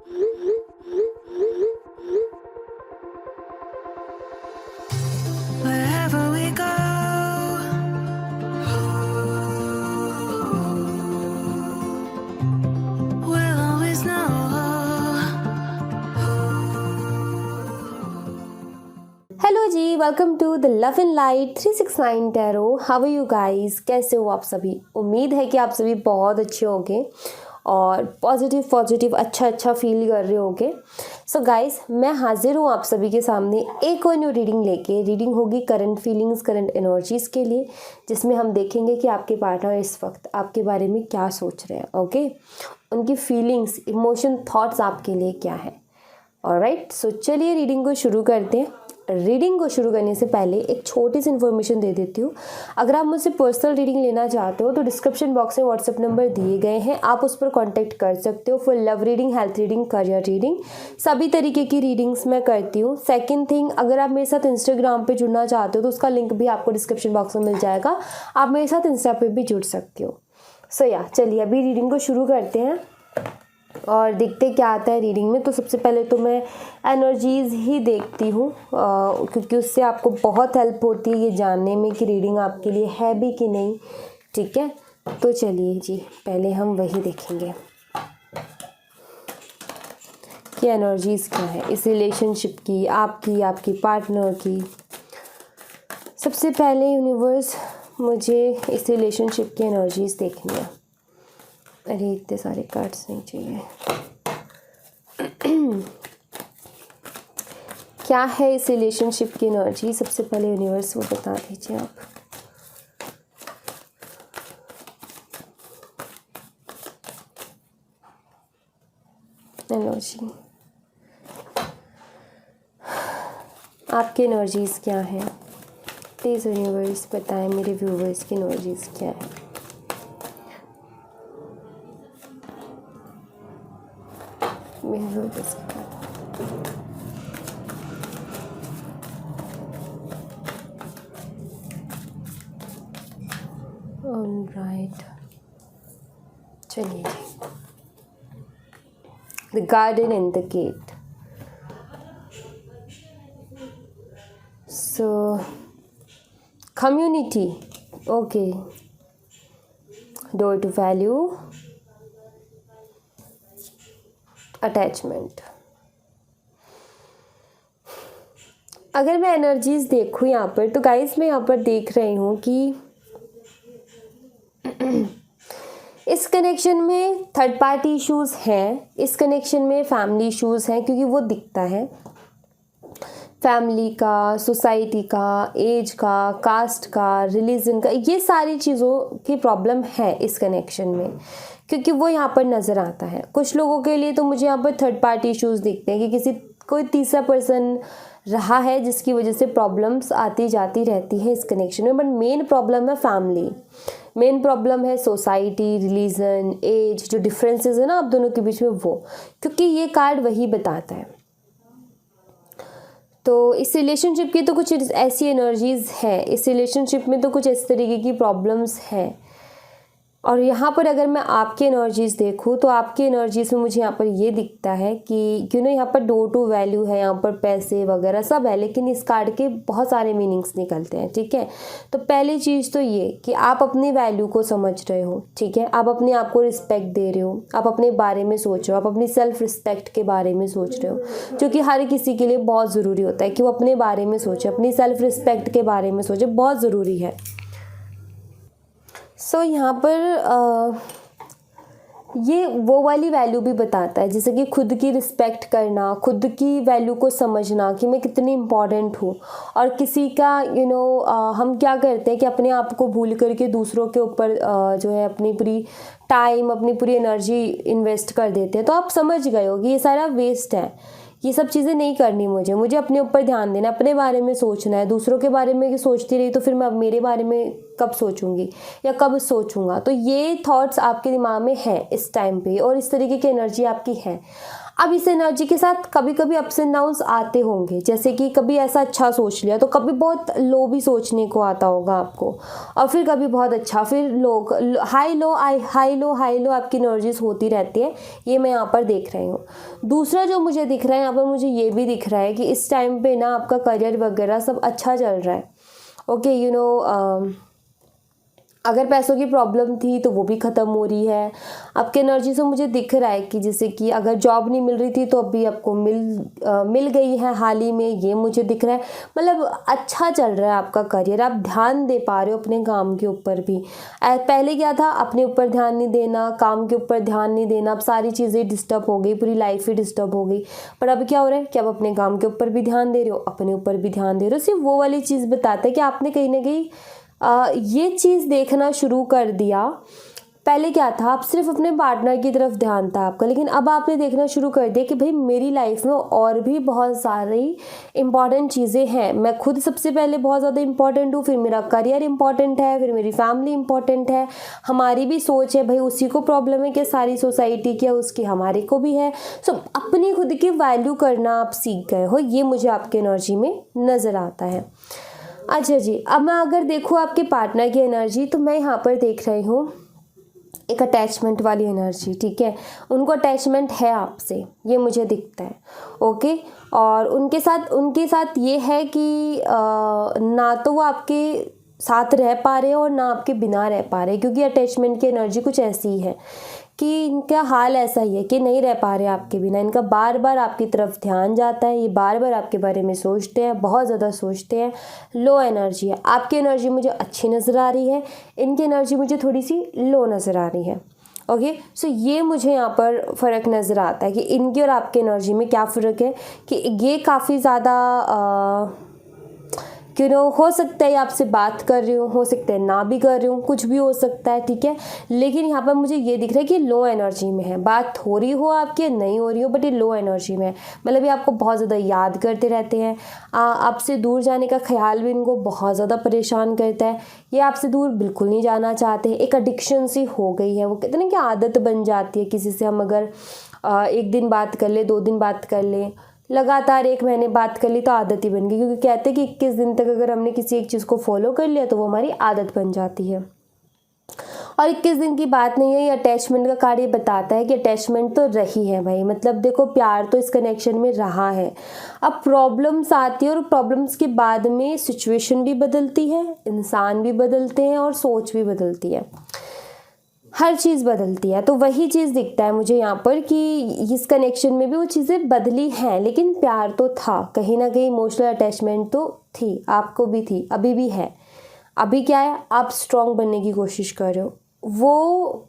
Wherever we go, we'll always know. Hello ji, welcome to the love and light 369 tarot. How are you guys? कैसे हो आप सभी? उम्मीद है कि आप सभी बहुत अच्छे होंगे और पॉजिटिव अच्छा फील कर रहे होंगे। सो गाइस, मैं हाजिर हूँ आप सभी के सामने एक और न्यू रीडिंग लेके। रीडिंग होगी करंट फीलिंग्स, करंट एनर्जीज़ के लिए, जिसमें हम देखेंगे कि आपके पार्टनर इस वक्त आपके बारे में क्या सोच रहे हैं। ओके, उनकी फीलिंग्स, इमोशन, थॉट्स आपके लिए क्या है। ऑलराइट, सो चलिए रीडिंग को शुरू करते हैं। रीडिंग को शुरू करने से पहले एक छोटी सी इन्फॉर्मेशन दे देती हूँ। अगर आप मुझसे पर्सनल रीडिंग लेना चाहते हो तो डिस्क्रिप्शन बॉक्स में व्हाट्सएप नंबर दिए गए हैं, आप उस पर कांटेक्ट कर सकते हो for love reading, health reading, career reading. सभी तरीके की रीडिंग्स मैं करती हूँ। सेकंड थिंग, अगर आप मेरे साथ इंस्टाग्राम पे जुड़ना चाहते हो तो उसका लिंक भी आपको डिस्क्रिप्शन बॉक्स में मिल जाएगा, आप मेरे साथ इंस्टा पे भी जुड़ सकते हो। सो या चलिए अभी रीडिंग को शुरू करते हैं और देखते क्या आता है रीडिंग में। तो सबसे पहले तो मैं एनर्जीज़ ही देखती हूँ, क्योंकि उससे आपको बहुत हेल्प होती है ये जानने में कि रीडिंग आपके लिए है भी कि नहीं। ठीक है, तो चलिए जी, पहले हम वही देखेंगे कि एनर्जीज़ क्या है इस रिलेशनशिप की, आपकी पार्टनर की। सबसे पहले यूनिवर्स, मुझे इस रिलेशनशिप की एनर्जीज़ देखनी है। अरे इतने सारे कार्ड्स नहीं चाहिए। क्या है इस रिलेशनशिप की एनर्जी? सबसे पहले यूनिवर्स वो बता दीजिए आप। एनर्जी, आपकी एनर्जीज क्या है? प्लीज़ यूनिवर्स बताएं मेरे व्यूवर्स की एनर्जीज क्या है। मेरे व्यूवर्स की ऑलराइट, चलिए। The garden and the gate. So community, okay. Door to value, attachment. अगर मैं एनर्जीज देखूँ यहाँ पर तो गाइस, मैं यहाँ पर देख रही हूँ कि इस कनेक्शन में थर्ड पार्टी इश्यूज हैं, इस कनेक्शन में फैमिली इश्यूज हैं, क्योंकि वो दिखता है फैमिली का, सोसाइटी का, एज का, कास्ट का, रिलीजन का, ये सारी चीज़ों की प्रॉब्लम है इस कनेक्शन में, क्योंकि वो यहाँ पर नज़र आता है। कुछ लोगों के लिए तो मुझे यहाँ पर थर्ड पार्टी इश्यूज दिखते हैं कि कोई तीसरा पर्सन रहा है जिसकी वजह से प्रॉब्लम्स आती जाती रहती है इस कनेक्शन में। बट मेन प्रॉब्लम है फैमिली, मेन प्रॉब्लम है सोसाइटी, रिलीजन, एज, जो डिफरेंसेस है ना आप दोनों के बीच में, वो, क्योंकि ये कार्ड वही बताता है। तो इस रिलेशनशिप की तो कुछ ऐसी एनर्जीज है, इस रिलेशनशिप में तो कुछ इस तरीके की प्रॉब्लम्स हैं। और यहाँ पर अगर मैं आपकी एनर्जीज़ देखूँ तो आपकी एनर्जीज़ में मुझे यहाँ पर ये दिखता है कि यहाँ पर डोर टू वैल्यू है, यहाँ पर पैसे वगैरह सब है, लेकिन इस कार्ड के बहुत सारे मीनिंग्स निकलते हैं। ठीक है, तो पहली चीज़ तो ये कि आप अपनी वैल्यू को समझ रहे हो। ठीक है, आप अपने आप को रिस्पेक्ट दे रहे हो, आप अपने बारे में सोच रहे हो, आप अपनी सेल्फ रिस्पेक्ट के बारे में सोच रहे हो, जो कि हर किसी के लिए बहुत ज़रूरी होता है कि वो अपने बारे में सोचे, अपनी सेल्फ रिस्पेक्ट के बारे में सोचे, बहुत ज़रूरी है। सो यहाँ पर ये वो वाली वैल्यू भी बताता है, जैसे कि खुद की रिस्पेक्ट करना, खुद की वैल्यू को समझना कि मैं कितनी इम्पॉर्टेंट हूँ। और किसी का हम क्या करते हैं कि अपने आप को भूल करके दूसरों के ऊपर जो है अपनी पूरी टाइम, अपनी पूरी एनर्जी इन्वेस्ट कर देते हैं। तो आप समझ गए हो कि ये सारा वेस्ट है, ये सब चीज़ें नहीं करनी। मुझे अपने ऊपर ध्यान देना, अपने बारे में सोचना है। दूसरों के बारे में सोचती रही तो फिर मैं मेरे बारे में कब सोचूंगी या कब सोचूंगा। तो ये थॉट्स आपके दिमाग में हैं इस टाइम पे और इस तरीके की एनर्जी आपकी है। अब इस एनर्जी के साथ कभी कभी अप्स एंड डाउन्स आते होंगे, जैसे कि कभी ऐसा अच्छा सोच लिया तो कभी बहुत लो भी सोचने को आता होगा आपको, और फिर कभी बहुत अच्छा, फिर लोग हाई लो आपकी एनर्जीज होती रहती है। ये मैं यहाँ पर देख रही हूँ। दूसरा जो मुझे दिख रहा है यहाँ पर, मुझे ये भी दिख रहा है कि इस टाइम पे ना आपका करियर वगैरह सब अच्छा चल रहा है। ओके, अगर पैसों की प्रॉब्लम थी तो वो भी ख़त्म हो रही है। आपके एनर्जी से मुझे दिख रहा है कि जैसे कि अगर जॉब नहीं मिल रही थी तो अभी आपको मिल गई है हाल ही में, ये मुझे दिख रहा है। मतलब अच्छा चल रहा है आपका करियर, आप ध्यान दे पा रहे हो अपने काम के ऊपर भी। पहले क्या था, अपने ऊपर ध्यान नहीं देना, काम के ऊपर ध्यान नहीं देना, अब सारी चीज़ें डिस्टर्ब हो गई, पूरी लाइफ ही डिस्टर्ब हो गई। पर अब क्या हो रहा है कि आप अपने काम के ऊपर भी ध्यान दे रहे हो, अपने ऊपर भी ध्यान दे रहे हो। सिर्फ वो वाली चीज़ बताता है कि आपने कहीं ना कहीं ये चीज़ देखना शुरू कर दिया। पहले क्या था, आप सिर्फ अपने पार्टनर की तरफ ध्यान था आपका, लेकिन अब आपने देखना शुरू कर दिया कि भाई मेरी लाइफ में और भी बहुत सारी इंपॉर्टेंट चीज़ें हैं। मैं खुद सबसे पहले बहुत ज़्यादा इंपॉर्टेंट हूँ, फिर मेरा करियर इंपॉर्टेंट है, फिर मेरी फैमिली इंपॉर्टेंट है, हमारी भी सोच है, भाई उसी को प्रॉब्लम है कि सारी सोसाइटी की, उसकी हमारे को भी है। सो अपनी खुद की वैल्यू करना आप सीख गए हो, ये मुझे आपकी एनर्जी में नज़र आता है। अच्छा जी, अब मैं अगर देखूँ आपके पार्टनर की एनर्जी, तो मैं यहाँ पर देख रही हूँ एक अटैचमेंट वाली एनर्जी। ठीक है, उनको अटैचमेंट है आपसे, ये मुझे दिखता है। ओके, और उनके साथ ये है कि ना तो वो आपके साथ रह पा रहे हैं और ना आपके बिना रह पा रहे, क्योंकि अटैचमेंट की एनर्जी कुछ ऐसी है कि इनका हाल ऐसा ही है कि नहीं रह पा रहे आपके बिना। इनका बार बार आपकी तरफ ध्यान जाता है, ये बार बार आपके बारे में सोचते हैं, बहुत ज़्यादा सोचते हैं। लो एनर्जी है। आपकी एनर्जी मुझे अच्छी नज़र आ रही है, इनकी एनर्जी मुझे थोड़ी सी लो नज़र आ रही है। ओके, सो ये मुझे यहाँ पर फ़र्क नज़र आता है कि इनकी और आपकी एनर्जी में क्या फ़र्क है, कि ये काफ़ी ज़्यादा हो सकता है आपसे बात कर रही हूँ, हो सकता है ना भी कर रही हूँ, कुछ भी हो सकता है। ठीक है, लेकिन यहाँ पर मुझे ये दिख रहा है कि लो एनर्जी में है, बात हो रही हो आपकी नहीं हो रही हो, बट ये लो एनर्जी में है। मतलब ये आपको बहुत ज़्यादा याद करते रहते हैं, आपसे दूर जाने का ख्याल भी इनको बहुत ज़्यादा परेशान करता है। ये आपसे दूर बिल्कुल नहीं जाना चाहते, एक एडिक्शन सी हो गई है। वो कहते हैं ना कि आदत बन जाती है किसी से, हम अगर एक दिन बात कर ले, 2 दिन बात कर ले, लगातार 1 महीने बात कर ली तो आदत ही बन गई, क्योंकि कहते हैं कि 21 दिन तक अगर हमने किसी एक चीज़ को फॉलो कर लिया तो वो हमारी आदत बन जाती है। और 21 दिन की बात नहीं है, ये अटैचमेंट का कार्य बताता है कि अटैचमेंट तो रही है भाई। मतलब देखो, प्यार तो इस कनेक्शन में रहा है। अब प्रॉब्लम्स आती है और प्रॉब्लम्स के बाद में सिचुएशन भी बदलती है, इंसान भी बदलते हैं और सोच भी बदलती है, हर चीज़ बदलती है। तो वही चीज़ दिखता है मुझे यहाँ पर कि इस कनेक्शन में भी वो चीज़ें बदली हैं, लेकिन प्यार तो था, कहीं ना कहीं इमोशनल अटैचमेंट तो थी, आपको भी थी, अभी भी है। अभी क्या है, आप स्ट्रॉन्ग बनने की कोशिश कर रहे हो, वो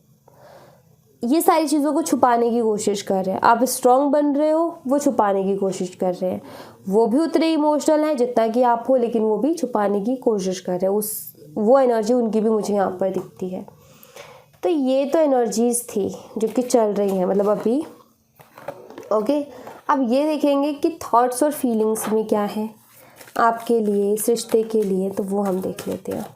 ये सारी चीज़ों को छुपाने की कोशिश कर रहे हैं। आप स्ट्रॉन्ग बन रहे हो, वो छुपाने की कोशिश कर रहे हैं। वो भी उतने इमोशनल हैं जितना कि आप हो, लेकिन वो भी छुपाने की कोशिश कर रहे हैं। वो एनर्जी उनकी भी मुझे यहाँ पर दिखती है। तो ये तो एनर्जीज़ थी जो कि चल रही हैं, मतलब अभी। ओके, अब ये देखेंगे कि थॉट्स और फीलिंग्स में क्या है आपके लिए, इस रिश्ते के लिए, तो वो हम देख लेते हैं।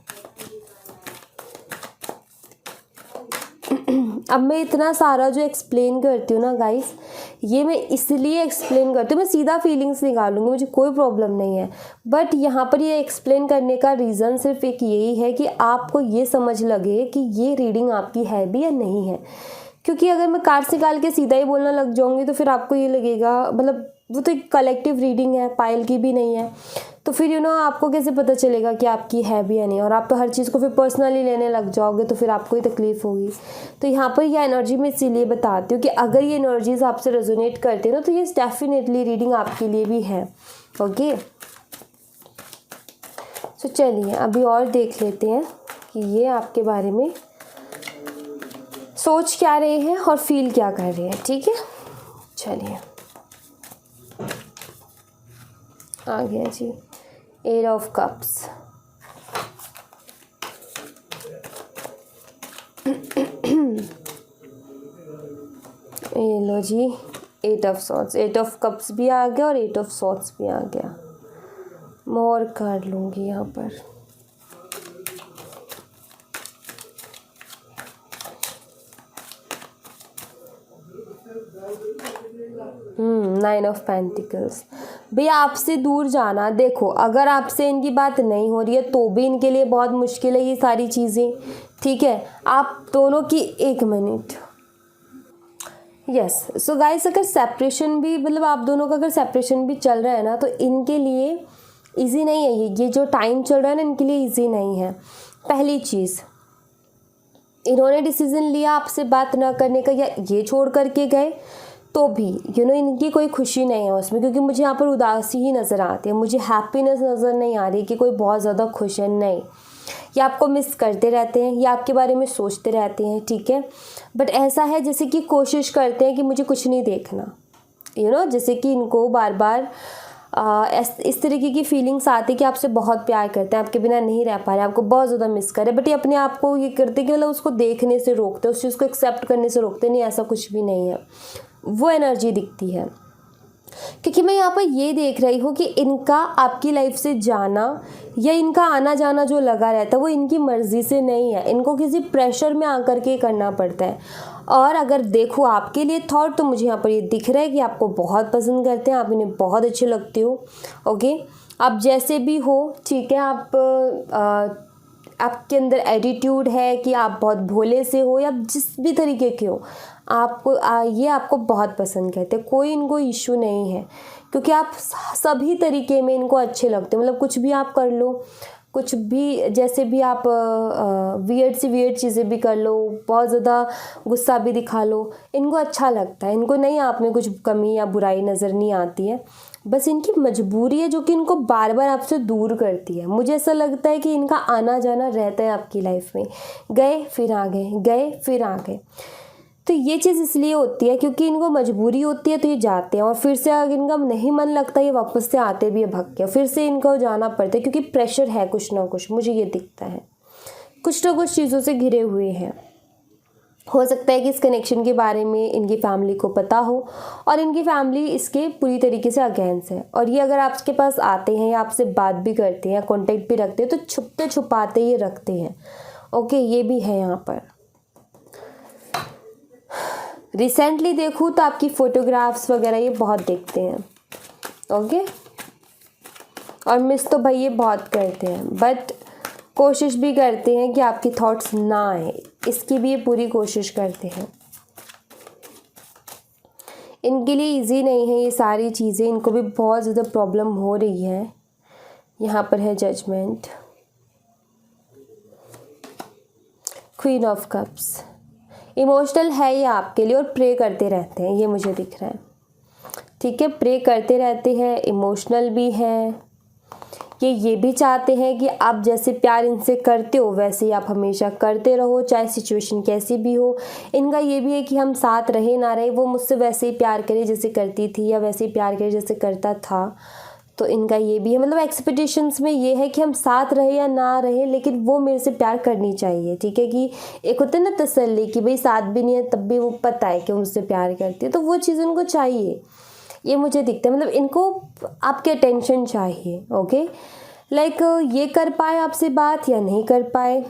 अब मैं इतना सारा जो एक्सप्लेन करती हूँ ना गाइस, ये मैं इसलिए एक्सप्लेन करती हूँ, मैं सीधा फीलिंग्स निकालूंगी, मुझे कोई प्रॉब्लम नहीं है। बट यहाँ पर ये एक्सप्लेन करने का रीज़न सिर्फ एक यही है कि आपको ये समझ लगे कि ये रीडिंग आपकी है भी या नहीं है। क्योंकि अगर मैं कार्ड्स निकाल के सीधा ही बोलना लग जाऊँगी तो फिर आपको ये लगेगा, मतलब वो तो एक कलेक्टिव रीडिंग है, पायल की भी नहीं है, तो फिर आपको कैसे पता चलेगा कि आपकी है भी या नहीं। और आप तो हर चीज़ को फिर पर्सनली लेने लग जाओगे तो फिर आपको ही तकलीफ़ होगी। तो यहाँ पर यह एनर्जी मैं इसीलिए बताती हूँ कि अगर ये एनर्जीज आपसे रेजोनेट करते हैं ना, तो ये डेफिनेटली रीडिंग आपके लिए भी है। ओके, तो चलिए अभी और देख लेते हैं कि ये आपके बारे में सोच क्या रहे हैं और फील क्या कर रहे हैं। ठीक है, चलिए आ गया जी, 8 ऑफ कप्स। ये लो जी, 8 ऑफ सॉर्ड्स, 8 ऑफ कप्स भी आ गया और 8 ऑफ सॉर्ड्स भी आ गया। मैं और कर लूँगी यहाँ पर। Nine of pentacles. भैया आपसे दूर जाना, देखो अगर आपसे इनकी बात नहीं हो रही है तो भी इनके लिए बहुत मुश्किल है ये सारी चीज़ें, ठीक है। आप दोनों की, एक मिनट, यस, सो गाइस अगर सेपरेशन भी, मतलब आप दोनों का अगर सेपरेशन भी चल रहा है ना, तो इनके लिए इजी नहीं है ये जो टाइम चल रहा है ना, इनके लिए इजी नहीं है। पहली चीज़, इन्होंने डिसीजन लिया आपसे बात ना करने का या ये छोड़ करके गए, तो भी इनकी कोई खुशी नहीं है उसमें, क्योंकि मुझे यहाँ पर उदासी ही नज़र आती है, मुझे हैप्पीनेस नज़र नहीं आ रही कि कोई बहुत ज़्यादा खुश है, नहीं। ये आपको मिस करते रहते हैं, या आपके बारे में सोचते रहते हैं, ठीक है। बट ऐसा है जैसे कि कोशिश करते हैं कि मुझे कुछ नहीं देखना, जैसे कि इनको बार बार इस तरीके की फीलिंग्स आती कि आपसे बहुत प्यार करते हैं, आपके बिना नहीं रह पा रहे, आपको बहुत ज़्यादा मिस कर रहे हैं, बट ये अपने आप को ये करते कि मतलब उसको देखने से रोकते, उस चीज़ को एक्सेप्ट करने से रोकते, नहीं ऐसा कुछ भी नहीं है, वो एनर्जी दिखती है। क्योंकि मैं यहाँ पर ये देख रही हूँ कि इनका आपकी लाइफ से जाना या इनका आना जाना जो लगा रहता है वो इनकी मर्ज़ी से नहीं है, इनको किसी प्रेशर में आकर के करना पड़ता है। और अगर देखो आपके लिए थॉट, तो मुझे यहाँ पर ये दिख रहा है कि आपको बहुत पसंद करते हैं, आप इन्हें बहुत अच्छे लगते हो, ओके। आप जैसे भी हो, ठीक है, आपके अंदर एटीट्यूड है कि आप बहुत भोले से हो या जिस भी तरीके के हो, आपको ये आपको बहुत पसंद करते हैं, कोई इनको इशू नहीं है, क्योंकि आप सभी तरीके में इनको अच्छे लगते हो, मतलब कुछ भी आप कर लो, कुछ भी, जैसे भी आप वियर्ड सी वियर्ड चीज़ें भी कर लो, बहुत ज़्यादा गुस्सा भी दिखा लो, इनको अच्छा लगता है, इनको नहीं आप में कुछ कमी या बुराई नज़र नहीं आती है, बस इनकी मजबूरी है जो कि इनको बार बार आपसे दूर करती है। मुझे ऐसा लगता है कि इनका आना जाना रहता है आपकी लाइफ में, गए फिर आ गए, गए फिर आ गए। तो ये चीज़ इसलिए होती है क्योंकि इनको मजबूरी होती है, तो ये जाते हैं, और फिर से अगर इनका नहीं मन लगता ये वापस से आते भी है भग के, फिर से इनको जाना पड़ता है, क्योंकि प्रेशर है कुछ ना कुछ, मुझे ये दिखता है, कुछ ना कुछ चीज़ों से घिरे हुए हैं। हो सकता है कि इस कनेक्शन के बारे में इनकी फैमिली को पता हो और इनकी फैमिली इसके पूरी तरीके से अगेंस्ट है, और ये अगर आपके पास आते हैं या आपसे बात भी करते हैं या कॉन्टेक्ट भी रखते हैं तो छुपते छुपाते ये रखते हैं, ओके। ये भी है यहाँ पर। रिसेंटली देखूँ तो आपकी फ़ोटोग्राफ्स वगैरह ये बहुत देखते हैं, ओके। और मिस तो भाई ये बहुत करते हैं, बट कोशिश भी करते हैं कि आपकी थॉट्स ना आए, इसकी भी ये पूरी कोशिश करते हैं। इनके लिए इजी नहीं है ये सारी चीज़ें, इनको भी बहुत ज़्यादा प्रॉब्लम हो रही है। यहाँ पर है judgement, queen of cups. Emotional है ये आपके लिए और प्रे करते रहते हैं, ये मुझे दिख रहा है, ठीक है। प्रे करते रहते हैं, इमोशनल भी है, ये भी चाहते हैं कि आप जैसे प्यार इनसे करते हो वैसे ही आप हमेशा करते रहो, चाहे सिचुएशन कैसी भी हो। इनका ये भी है कि हम साथ रहे ना रहे, वो मुझसे वैसे ही प्यार करे जैसे करती थी या वैसे ही प्यार करे जैसे करता था, तो इनका ये भी है, मतलब एक्सपेक्टेशंस में ये है कि हम साथ रहे या ना रहे, लेकिन वो मेरे से प्यार करनी चाहिए, ठीक है। कि एक होता है ना तसल्ली कि भाई साथ भी नहीं है तब भी वो पता है कि मुझसे प्यार करती है, तो वो चीज़ उनको चाहिए, ये मुझे दिखता है। मतलब इनको आपके अटेंशन चाहिए, ओके। लाइक ये कर पाए आपसे बात या नहीं कर पाए,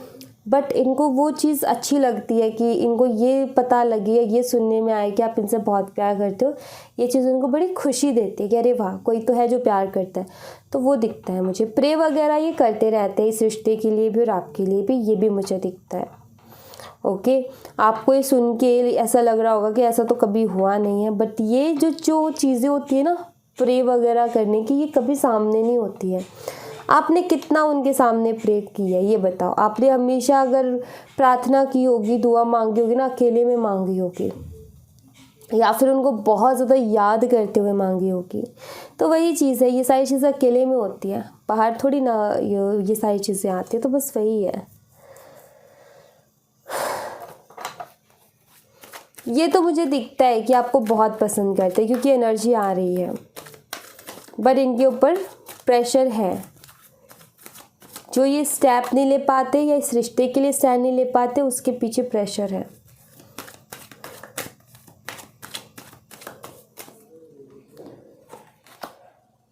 बट इनको वो चीज़ अच्छी लगती है कि इनको ये पता लगी है, ये सुनने में आए कि आप इनसे बहुत प्यार करते हो, ये चीज़ उनको बड़ी खुशी देती है कि अरे वाह कोई तो है जो प्यार करता है, तो वो दिखता है मुझे। प्रे वगैरह ये करते रहते हैं इस रिश्ते के लिए भी और आपके लिए भी, ये भी मुझे दिखता है, ओके। आपको ये सुन के ऐसा लग रहा होगा कि ऐसा तो कभी हुआ नहीं है, बट ये जो चीज़ें होती है ना प्रे वगैरह करने की, ये कभी सामने नहीं होती है। आपने कितना उनके सामने प्रे किया है ये बताओ। आपने हमेशा अगर प्रार्थना की होगी, दुआ मांगी होगी ना, अकेले में मांगी होगी या फिर उनको बहुत ज़्यादा याद करते हुए मांगी होगी, तो वही चीज़ है, ये सारी चीज़ें अकेले में होती है, बाहर थोड़ी ना ये सारी चीज़ें आती है, तो बस वही है। ये तो मुझे दिखता है कि आपको बहुत पसंद करते हैं क्योंकि एनर्जी आ रही है, बट इनके ऊपर प्रेशर है, जो ये स्टेप नहीं ले पाते या इस रिश्ते के लिए स्टैंड नहीं ले पाते, उसके पीछे प्रेशर है।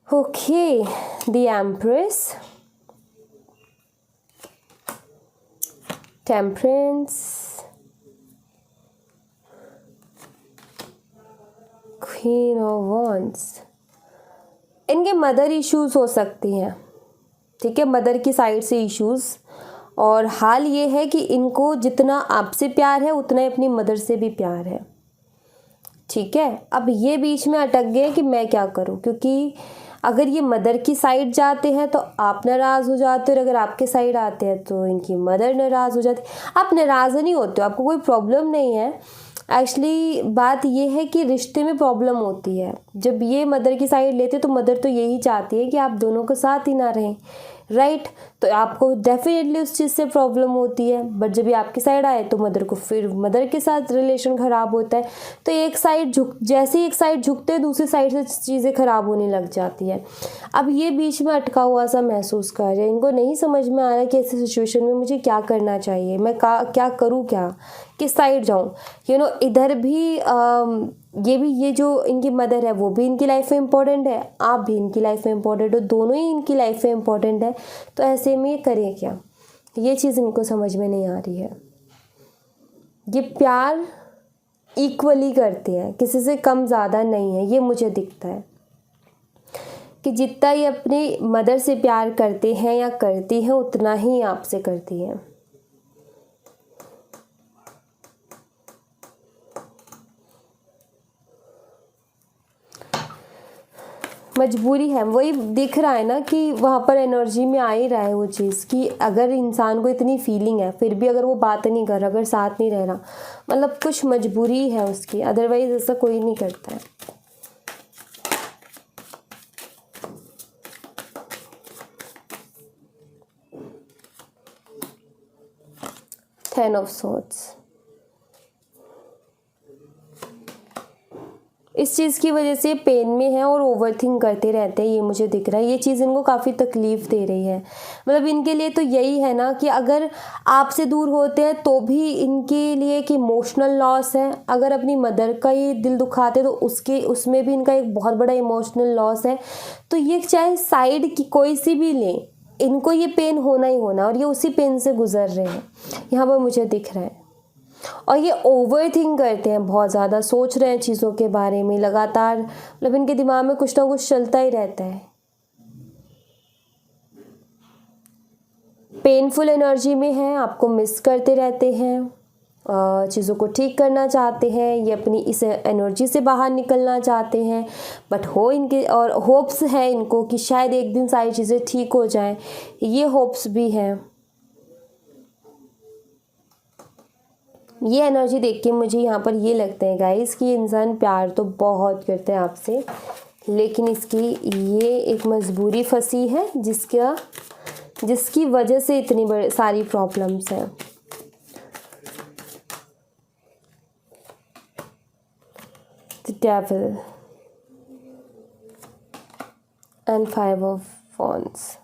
Okay, the empress, temperance, queen of wands, इनके मदर इश्यूज हो सकती हैं, ठीक है, मदर की साइड से इश्यूज। और हाल ये है कि इनको जितना आपसे प्यार है उतना ही अपनी मदर से भी प्यार है, ठीक है। अब ये बीच में अटक गए कि मैं क्या करूं, क्योंकि अगर ये मदर की साइड जाते हैं तो आप नाराज़ हो जाते हो, और अगर आपके साइड आते हैं तो इनकी मदर नाराज़ हो जाती है। आप नाराज़ नहीं होते हो, आपको कोई प्रॉब्लम नहीं है। एक्चुअली बात ये है कि रिश्ते में प्रॉब्लम होती है। जब ये मदर की साइड लेते तो मदर तो यही चाहती है कि आप दोनों के साथ ही ना रहें, राइट। तो आपको डेफिनेटली उस चीज़ से प्रॉब्लम होती है। बट जब ये आपकी साइड आए तो मदर को फिर मदर के साथ रिलेशन ख़राब होता है। तो एक साइड जैसे ही एक साइड झुकते हैं दूसरी साइड से चीज़ें ख़राब होने लग जाती है। अब ये बीच में अटका हुआ सा महसूस कर रहे हैं, इनको नहीं समझ में आ रहा कि ऐसी सिचुएशन में मुझे क्या करना चाहिए, मैं क्या करूँ, क्या किस साइड जाऊँ। इधर भी ये जो इनकी मदर है वो भी इनकी लाइफ में इम्पोर्टेंट है, आप भी इनकी लाइफ में इम्पोर्टेंट हो, दोनों ही इनकी लाइफ में इम्पोर्टेंट है। तो ऐसे में ये करें क्या, ये चीज़ इनको समझ में नहीं आ रही है। ये प्यार इक्वली करते हैं, किसी से कम ज़्यादा नहीं है। ये मुझे दिखता है कि जितना ये अपनी मदर से प्यार करते हैं या करती हैं उतना ही आपसे करती हैं। मजबूरी है, वही दिख रहा है ना कि वहाँ पर एनर्जी में आ ही रहा है वो चीज़ कि अगर इंसान को इतनी फीलिंग है फिर भी अगर वो बात नहीं कर रहा, अगर साथ नहीं रह रहा, मतलब कुछ मजबूरी है उसकी, अदरवाइज ऐसा कोई नहीं करता है। टेन ऑफ सोर्ड्स, इस चीज़ की वजह से पेन में है और ओवरथिंक करते रहते हैं, ये मुझे दिख रहा है। ये चीज़ इनको काफ़ी तकलीफ़ दे रही है। मतलब इनके लिए तो यही है ना कि अगर आपसे दूर होते हैं तो भी इनके लिए कि इमोशनल लॉस है। अगर अपनी मदर का ही दिल दुखाते तो उसमें भी इनका एक बहुत बड़ा इमोशनल लॉस है। तो ये चाहे साइड की कोई सी भी लें, इनको ये पेन होना ही होना, और ये उसी पेन से गुजर रहे हैं, यहाँ पर मुझे दिख रहा है। और ये ओवर थिंक करते हैं, बहुत ज़्यादा सोच रहे हैं चीज़ों के बारे में लगातार, मतलब इनके दिमाग में कुछ ना कुछ चलता ही रहता है। पेनफुल एनर्जी में है, आपको मिस करते रहते हैं, चीज़ों को ठीक करना चाहते हैं, ये अपनी इस एनर्जी से बाहर निकलना चाहते हैं। बट इनके और होप्स है इनको कि शायद एक दिन सारी चीज़ें ठीक हो जाएं, ये होप्स भी हैं। ये एनर्जी देख के मुझे यहाँ पर ये लगता है गाइस कि इंसान प्यार तो बहुत करता है आपसे, लेकिन इसकी ये एक मजबूरी फंसी है जिसकी वजह से इतनी बड़ी सारी प्रॉब्लम्स हैं। The devil and 5 of wands,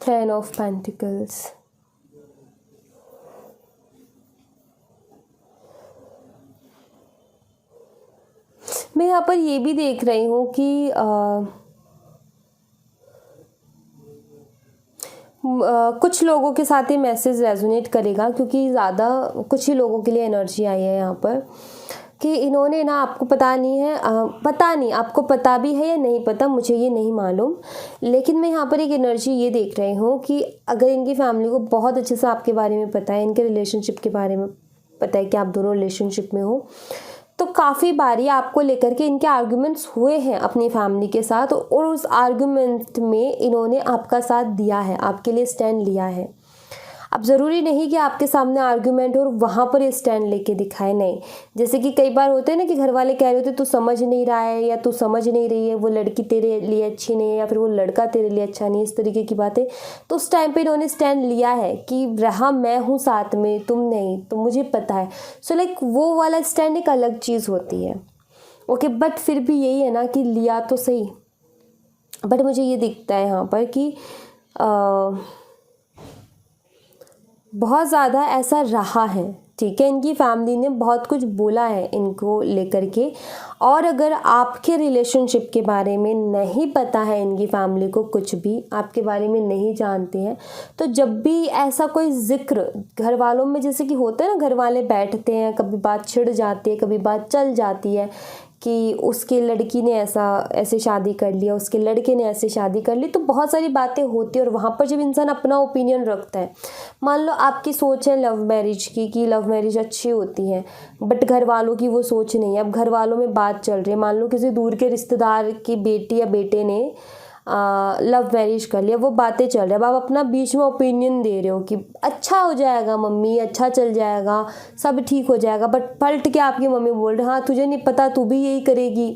Ten of Pentacles, मैं यहाँ पर ये भी देख रही हूँ कि कुछ लोगों के साथ ये मैसेज रेजोनेट करेगा, क्योंकि ज़्यादा कुछ ही लोगों के लिए एनर्जी आई है यहाँ पर कि इन्होंने ना, आपको पता नहीं है, पता नहीं आपको पता भी है या नहीं पता, मुझे ये नहीं मालूम, लेकिन मैं यहाँ पर एक एनर्जी ये देख रही हूँ कि अगर इनकी फैमिली को बहुत अच्छे से आपके बारे में पता है, इनके रिलेशनशिप के बारे में पता है कि आप दोनों रिलेशनशिप में हो, तो काफ़ी बारी आपको लेकर के इनके आर्ग्यूमेंट्स हुए हैं अपनी फैमिली के साथ, और उस आर्ग्यूमेंट में इन्होंने आपका साथ दिया है, आपके लिए स्टैंड लिया है। अब ज़रूरी नहीं कि आपके सामने आर्ग्यूमेंट हो और वहाँ पर ये स्टैंड लेके दिखाए, नहीं। जैसे कि कई बार होते हैं ना कि घर वाले कह रहे होते तू समझ नहीं रहा है या तू समझ नहीं रही है, वो लड़की तेरे लिए अच्छी नहीं है या फिर वो लड़का तेरे लिए अच्छा नहीं, इस तरीके की बातें। तो उस टाइम पे इन्होंने स्टैंड लिया है कि रहा मैं हूँ साथ में, तुम नहीं, तो मुझे पता है। सो लाइक वो वाला स्टैंड एक अलग चीज़ होती है, ओके। बट फिर भी यही है ना कि लिया तो सही, बट मुझे ये दिखता है यहाँ पर कि बहुत ज़्यादा ऐसा रहा है ठीक है, इनकी फैमिली ने बहुत कुछ बोला है इनको लेकर के। और अगर आपके रिलेशनशिप के बारे में नहीं पता है, इनकी फैमिली को कुछ भी आपके बारे में नहीं जानते हैं, तो जब भी ऐसा कोई जिक्र घर वालों में, जैसे कि होता है ना, घर वाले बैठते हैं, कभी बात छिड़ जाती है, कभी बात चल जाती है कि उसके लड़की ने ऐसे शादी कर लिया, उसके लड़के ने ऐसे शादी कर ली, तो बहुत सारी बातें होती है। और वहाँ पर जब इंसान अपना ओपिनियन रखता है, मान लो आपकी सोच है लव मैरिज की कि लव मैरिज अच्छी होती है, बट घर वालों की वो सोच नहीं है। अब घर वालों में बात चल रही है, मान लो किसी दूर के रिश्तेदार की बेटी या बेटे ने लव मैरिज कर लिया, वो बातें चल रही है, अब आप अपना बीच में ओपिनियन दे रहे हो कि अच्छा हो जाएगा मम्मी, अच्छा चल जाएगा, सब ठीक हो जाएगा, बट पलट के आपकी मम्मी बोल रहे हाँ तुझे नहीं पता, तू भी यही करेगी,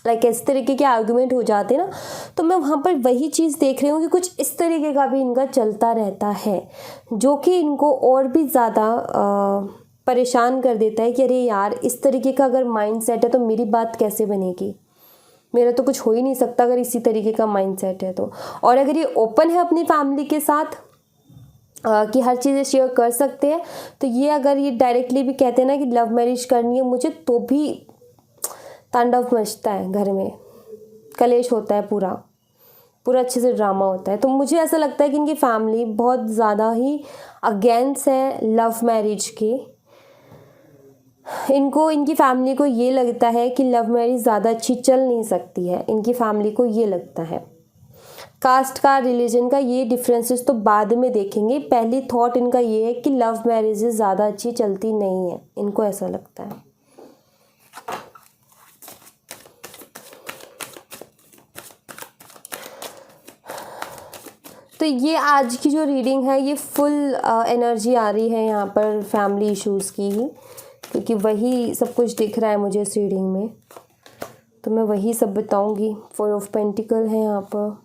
लाइक इस तरीके के आर्गुमेंट हो जाते हैं ना। तो मैं वहाँ पर वही चीज़ देख रही हूँ कि कुछ इस तरीके का भी इनका चलता रहता है, जो कि इनको और भी ज़्यादा परेशान कर देता है कि अरे यार, इस तरीके का अगर माइंड सेट है तो मेरी बात कैसे बनेगी, मेरा तो कुछ हो ही नहीं सकता अगर इसी तरीके का माइंडसेट है तो। और अगर ये ओपन है अपनी फैमिली के साथ कि हर चीज़ें शेयर कर सकते हैं, तो ये अगर ये डायरेक्टली भी कहते हैं ना कि लव मैरिज करनी है मुझे, तो भी तांडव मचता है घर में, कलेश होता है, पूरा पूरा अच्छे से ड्रामा होता है। तो मुझे ऐसा लगता है कि इनकी फैमिली बहुत ज़्यादा ही अगेंस्ट है लव मैरिज के। इनकी फैमिली को ये लगता है कि लव मैरिज ज़्यादा अच्छी चल नहीं सकती है, इनकी फैमिली को ये लगता है। कास्ट का, रिलीजन का ये डिफरेंसेस तो बाद में देखेंगे, पहली थॉट इनका ये है कि लव मैरिजेस ज़्यादा अच्छी चलती नहीं है, इनको ऐसा लगता है। तो ये आज की जो रीडिंग है ये फुल एनर्जी आ रही है यहाँ पर फैमिली इश्यूज़ की ही, क्योंकि वही सब कुछ दिख रहा है मुझे इस रीडिंग में, तो मैं वही सब बताऊंगी। 4 ऑफ पेंटिकल है यहाँ पर,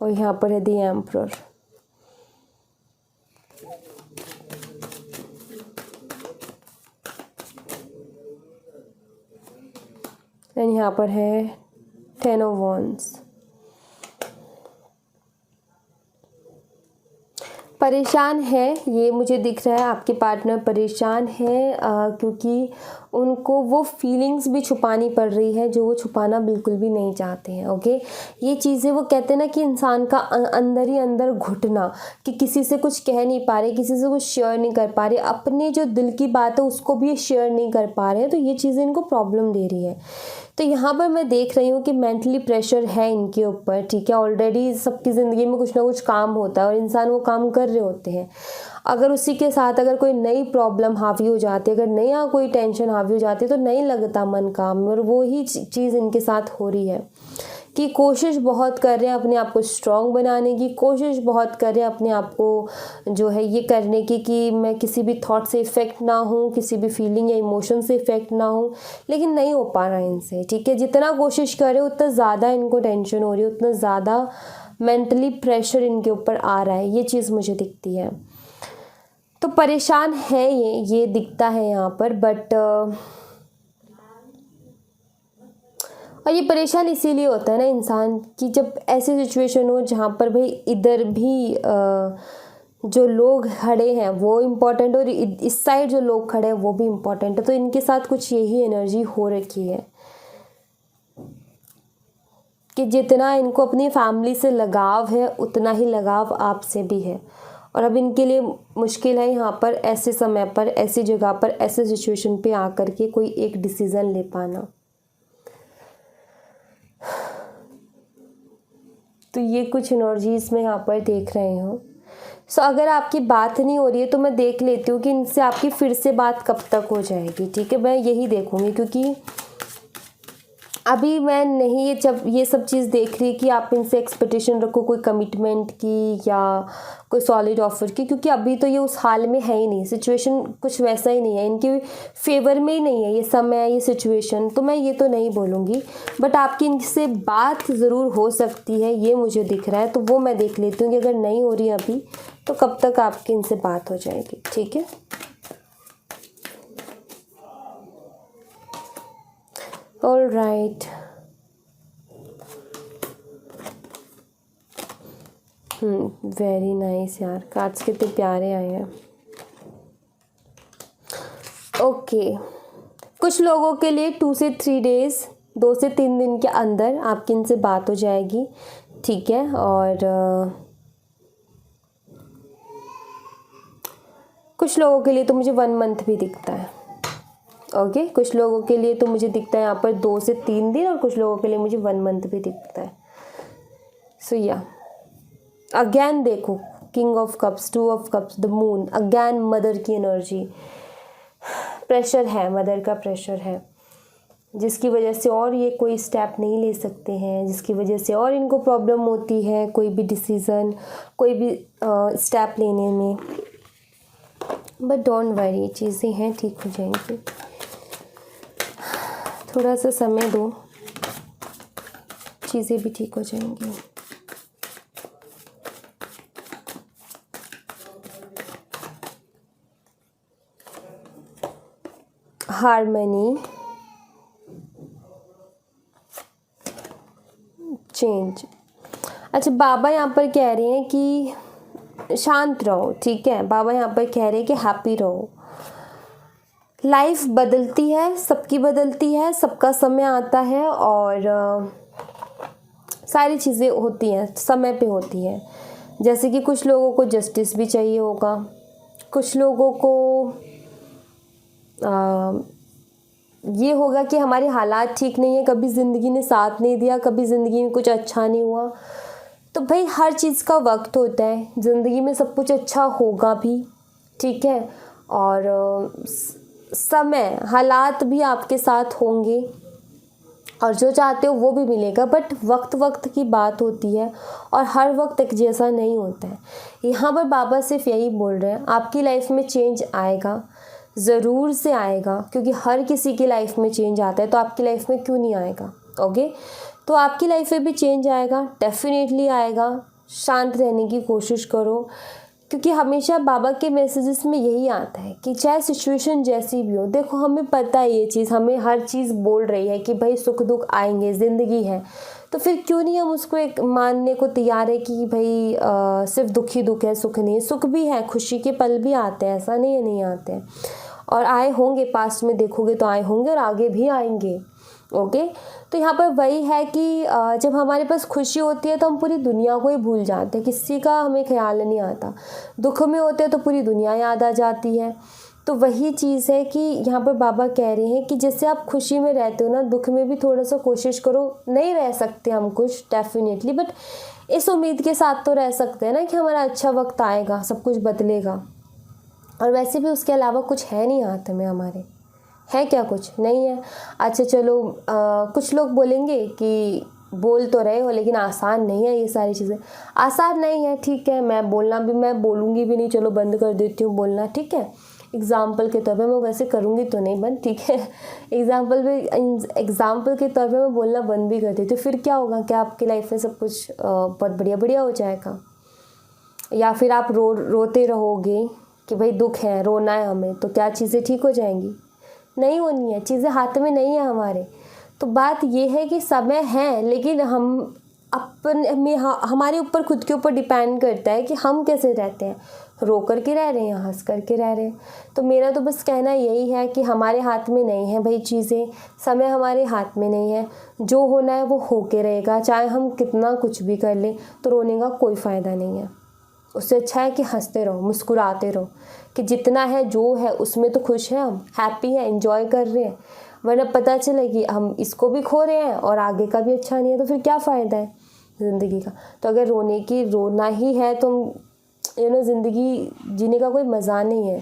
और यहाँ पर है द एम्परर। एंड यहाँ पर है 10 ऑफ वॉन्ड्स। परेशान है, ये मुझे दिख रहा है आपके पार्टनर परेशान है, क्योंकि उनको वो फीलिंग्स भी छुपानी पड़ रही है जो वो छुपाना बिल्कुल भी नहीं चाहते हैं। ओके, ये चीज़ें वो कहते हैं ना कि इंसान का अंदर ही अंदर घुटना, कि किसी से कुछ कह नहीं पा रहे, किसी से कुछ शेयर नहीं कर पा रहे, अपने जो दिल की बात है उसको भी शेयर नहीं कर पा रहे हैं, तो ये चीज़ें इनको प्रॉब्लम दे रही है। तो यहाँ पर मैं देख रही हूँ कि मेंटली प्रेशर है इनके ऊपर, ठीक है। ऑलरेडी सबकी ज़िंदगी में कुछ ना कुछ काम होता है और इंसान वो काम कर रहे होते हैं। अगर उसी के साथ अगर कोई नई प्रॉब्लम हावी हो जाती है, अगर नया कोई टेंशन हावी हो जाती है, तो नहीं लगता मन काम में, और वो ही चीज़ इनके साथ हो रही है कि कोशिश बहुत कर रहे हैं अपने आप को स्ट्रॉन्ग बनाने की, कोशिश बहुत कर रहे हैं अपने आप को जो है ये करने की कि मैं किसी भी थॉट से इफ़ेक्ट ना हूँ, किसी भी फीलिंग या इमोशन से इफ़ेक्ट ना हूँ, लेकिन नहीं हो पा रहा है इनसे, ठीक है। जितना कोशिश करें उतना ज़्यादा इनको टेंशन हो रही है, उतना ज़्यादा मेंटली प्रेशर इनके ऊपर आ रहा है, ये चीज़ मुझे दिखती है। तो परेशान है ये दिखता है यहाँ पर, बट और ये परेशान इसीलिए होता है ना इंसान कि जब ऐसी सिचुएशन हो जहाँ पर भाई इधर भी जो लोग खड़े हैं वो इम्पोर्टेंट और इस साइड जो लोग खड़े हैं वो भी इम्पोर्टेंट है, तो इनके साथ कुछ यही एनर्जी हो रखी है कि जितना इनको अपनी फैमिली से लगाव है उतना ही लगाव आपसे भी है। और अब इनके लिए मुश्किल है यहाँ पर ऐसे समय पर, ऐसी जगह पर, ऐसे सिचुएशन पे आकर के कोई एक डिसीज़न ले पाना। तो ये कुछ एनर्जीज में यहाँ पर देख रहे हो। सो अगर आपकी बात नहीं हो रही है तो मैं देख लेती हूँ कि इनसे आपकी फिर से बात कब तक हो जाएगी, ठीक है। मैं यही देखूँगी क्योंकि अभी मैं नहीं जब ये सब चीज़ देख रही कि आप इनसे एक्सपेक्टेशन रखो कोई कमिटमेंट की या कोई सॉलिड ऑफर की, क्योंकि अभी तो ये उस हाल में है ही नहीं, सिचुएशन कुछ वैसा ही नहीं है, इनके फेवर में ही नहीं है ये समय, ये सिचुएशन। तो मैं ये तो नहीं बोलूँगी, बट आपकी इनसे बात ज़रूर हो सकती है, ये मुझे दिख रहा है। तो वो मैं देख लेती हूँ कि अगर नहीं हो रही अभी तो कब तक आपकी इनसे बात हो जाएगी, ठीक है। ऑल राइट, वेरी नाइस यार, कार्ड्स कितने प्यारे आए हैं। ओके, कुछ लोगों के लिए 2 से 3 डेज, 2 से 3 दिन के अंदर आपकी इनसे बात हो जाएगी, ठीक है। और कुछ लोगों के लिए तो मुझे 1 मंथ भी दिखता है। ओके, कुछ लोगों के लिए तो मुझे दिखता है यहाँ पर 2 से 3 दिन, और कुछ लोगों के लिए मुझे 1 मंथ भी दिखता है। सो या अगैन देखो, king of cups, 2 of cups, the moon, again mother की एनर्जी, प्रेशर है, मदर का प्रेशर है, जिसकी वजह से और ये कोई स्टेप नहीं ले सकते हैं, जिसकी वजह से और इनको प्रॉब्लम होती है कोई भी डिसीज़न, कोई भी स्टेप लेने में। बट डोंट वरी, चीज़ें हैं, ठीक हो जाएंगी, थोड़ा सा समय दो, चीज़ें भी ठीक हो जाएंगी। Harmony, change. अच्छा, बाबा यहाँ पर कह रहे हैं कि शांत रहो, ठीक है। बाबा यहाँ पर कह रहे हैं कि हैप्पी रहो। लाइफ बदलती है, सबकी बदलती है, सबका समय आता है, और सारी चीज़ें होती हैं, समय पे होती हैं। जैसे कि कुछ लोगों को जस्टिस भी चाहिए होगा, कुछ लोगों को ये होगा कि हमारे हालात ठीक नहीं है, कभी ज़िंदगी ने साथ नहीं दिया, कभी ज़िंदगी में कुछ अच्छा नहीं हुआ। तो भाई हर चीज़ का वक्त होता है, ज़िंदगी में सब कुछ अच्छा होगा भी, ठीक है। और समय, हालात भी आपके साथ होंगे, और जो चाहते हो वो भी मिलेगा। बट वक्त वक्त की बात होती है, और हर वक्त एक जैसा नहीं होता है। यहाँ पर बाबा सिर्फ यही बोल रहे हैं, आपकी लाइफ में चेंज आएगा, ज़रूर से आएगा, क्योंकि हर किसी की लाइफ में चेंज आता है, तो आपकी लाइफ में क्यों नहीं आएगा। ओके, तो आपकी लाइफ में भी चेंज आएगा, डेफिनेटली आएगा। शांत रहने की कोशिश करो, क्योंकि हमेशा बाबा के मैसेजेस में यही आता है कि चाहे सिचुएशन जैसी भी हो, देखो हमें पता है ये चीज़, हमें हर चीज़ बोल रही है कि भाई सुख दुख आएंगे, ज़िंदगी है, तो फिर क्यों नहीं हम उसको एक मानने को तैयार है कि भाई सिर्फ दुख ही दुख है, सुख नहीं। सुख भी है, खुशी के पल भी आते हैं, ऐसा नहीं है नहीं आते हैं, और आए होंगे, पास्ट में देखोगे तो आए होंगे, और आगे भी आएंगे। ओके, तो यहाँ पर वही है कि जब हमारे पास खुशी होती है तो हम पूरी दुनिया को ही भूल जाते हैं, किसी का हमें ख्याल नहीं आता। दुख में होते हैं तो पूरी दुनिया याद आ जाती है। तो वही चीज़ है कि यहाँ पर बाबा कह रहे हैं कि जैसे आप खुशी में रहते हो ना, दुख में भी थोड़ा सा कोशिश करो। नहीं रह सकते हम कुछ डेफिनेटली, बट इस उम्मीद के साथ तो रह सकते हैं ना कि हमारा अच्छा वक्त आएगा, सब कुछ बदलेगा। और वैसे भी उसके अलावा कुछ है नहीं हाथ में हमारे, है क्या, कुछ नहीं है। अच्छा चलो, कुछ लोग बोलेंगे कि बोल तो रहे हो लेकिन आसान नहीं है, ये सारी चीज़ें आसान नहीं है, ठीक है। मैं बोलूँगी भी नहीं, चलो बंद कर देती हूँ बोलना, ठीक है। एग्ज़ाम्पल के तौर पे, मैं वैसे करूँगी तो नहीं बंद, ठीक है। एग्ज़ाम्पल के तौर पे मैं बोलना बंद भी कर देती हूँ, फिर क्या होगा, क्या आपकी लाइफ में सब कुछ बहुत बढ़िया बढ़िया हो जाएगा, या फिर आप रोते रहोगे कि भाई दुख है, रोना है हमें, तो क्या चीज़ें ठीक हो जाएंगी? नहीं होनी है, चीज़ें हाथ में नहीं है हमारे। तो बात ये है कि समय है, लेकिन हम अपने में हमारे ऊपर, खुद के ऊपर डिपेंड करता है कि हम कैसे रहते हैं, रो करके रह रहे हैं या हंस करके रह रहे हैं। तो मेरा तो बस कहना यही है कि हमारे हाथ में नहीं है भाई चीज़ें, समय हमारे हाथ में नहीं है। जो होना है वो होके रहेगा, चाहे हम कितना कुछ भी कर लें, तो रोने का कोई फ़ायदा नहीं है। उससे अच्छा है कि हंसते रहो, मुस्कुराते रहो, कि जितना है जो है उसमें तो खुश हैं हम, हैप्पी हैं, एंजॉय कर रहे हैं। वरना पता चले कि हम इसको भी खो रहे हैं और आगे का भी अच्छा नहीं है, तो फिर क्या फ़ायदा है ज़िंदगी का। तो अगर रोना ही है तो ज़िंदगी जीने का कोई मज़ा नहीं है।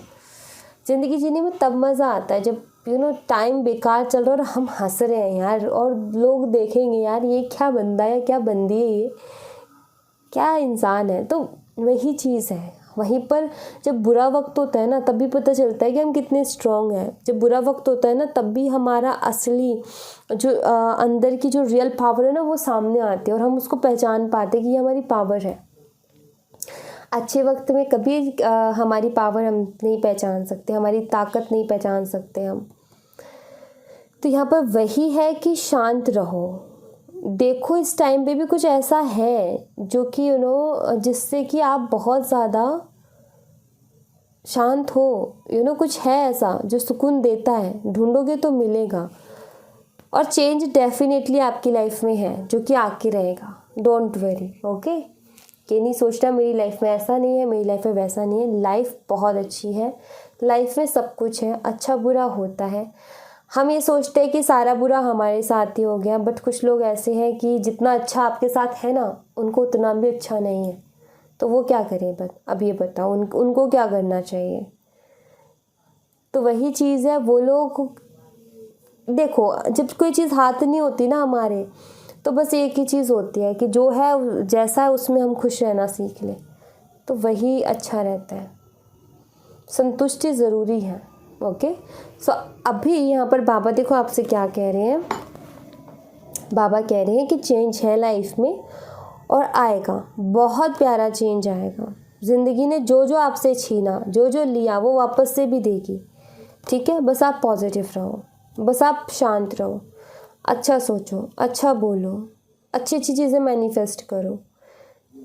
ज़िंदगी जीने में तब मज़ा आता है जब टाइम बेकार चल रहा है और हम हंस रहे हैं यार, और लोग देखेंगे यार ये क्या बंदा है, क्या बंदी है, ये क्या इंसान है। तो वही चीज़ है। वहीं पर जब बुरा वक्त होता है ना, तब भी पता चलता है कि हम कितने स्ट्रॉन्ग हैं। जब बुरा वक्त होता है ना, तब भी हमारा असली जो अंदर की जो रियल पावर है ना, वो सामने आती है, और हम उसको पहचान पाते कि ये हमारी पावर है। अच्छे वक्त में कभी हमारी पावर हम नहीं पहचान सकते, हमारी ताकत नहीं पहचान सकते हम। तो यहाँ पर वही है कि शांत रहो। देखो इस टाइम पे भी कुछ ऐसा है जो कि जिससे कि आप बहुत ज़्यादा शांत हो, कुछ है ऐसा जो सुकून देता है, ढूंढोगे तो मिलेगा। और चेंज डेफिनेटली आपकी लाइफ में है जो कि आके रहेगा, डोंट वरी। ओके, ये नहीं सोचना मेरी लाइफ में ऐसा नहीं है, मेरी लाइफ में वैसा नहीं है। लाइफ बहुत अच्छी है, लाइफ में सब कुछ है, अच्छा बुरा होता है। हम ये सोचते हैं कि सारा बुरा हमारे साथ ही हो गया, बट कुछ लोग ऐसे हैं कि जितना अच्छा आपके साथ है ना, उनको उतना भी अच्छा नहीं है। तो वो क्या करें? बस अब ये बताओ, उनको क्या करना चाहिए? तो वही चीज़ है, वो लोग देखो, जब कोई चीज़ हाथ नहीं होती ना हमारे, तो बस एक ही चीज़ होती है कि जो है जैसा है उसमें हम खुश रहना सीख लें, तो वही अच्छा रहता है। संतुष्टि ज़रूरी है। ओके, सो अभी यहाँ पर बाबा देखो आपसे क्या कह रहे हैं। बाबा कह रहे हैं कि चेंज है लाइफ में और आएगा, बहुत प्यारा चेंज आएगा। ज़िंदगी ने जो जो आपसे छीना, जो जो लिया, वो वापस से भी देगी। ठीक है, बस आप पॉजिटिव रहो, बस आप शांत रहो, अच्छा सोचो, अच्छा बोलो, अच्छी अच्छी चीज़ें मैनिफेस्ट करो।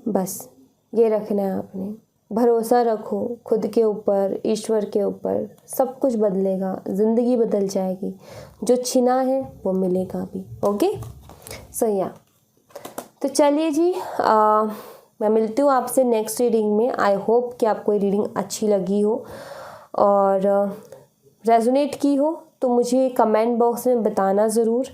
बस ये रखना है आपने। भरोसा रखो खुद के ऊपर, ईश्वर के ऊपर, सब कुछ बदलेगा, ज़िंदगी बदल जाएगी। जो छिना है वो मिलेगा भी। ओके, सही है। तो चलिए जी, मैं मिलती हूँ आपसे नेक्स्ट रीडिंग में। आई होप कि आपको ये रीडिंग अच्छी लगी हो और रेजोनेट की हो, तो मुझे कमेंट बॉक्स में बताना ज़रूर।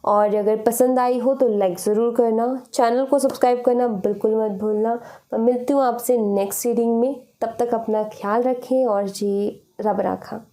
और अगर पसंद आई हो तो लाइक ज़रूर करना, चैनल को सब्सक्राइब करना बिल्कुल मत भूलना। मैं मिलती हूँ आपसे नेक्स्ट रीडिंग में, तब तक अपना ख्याल रखें और जी रब राखा।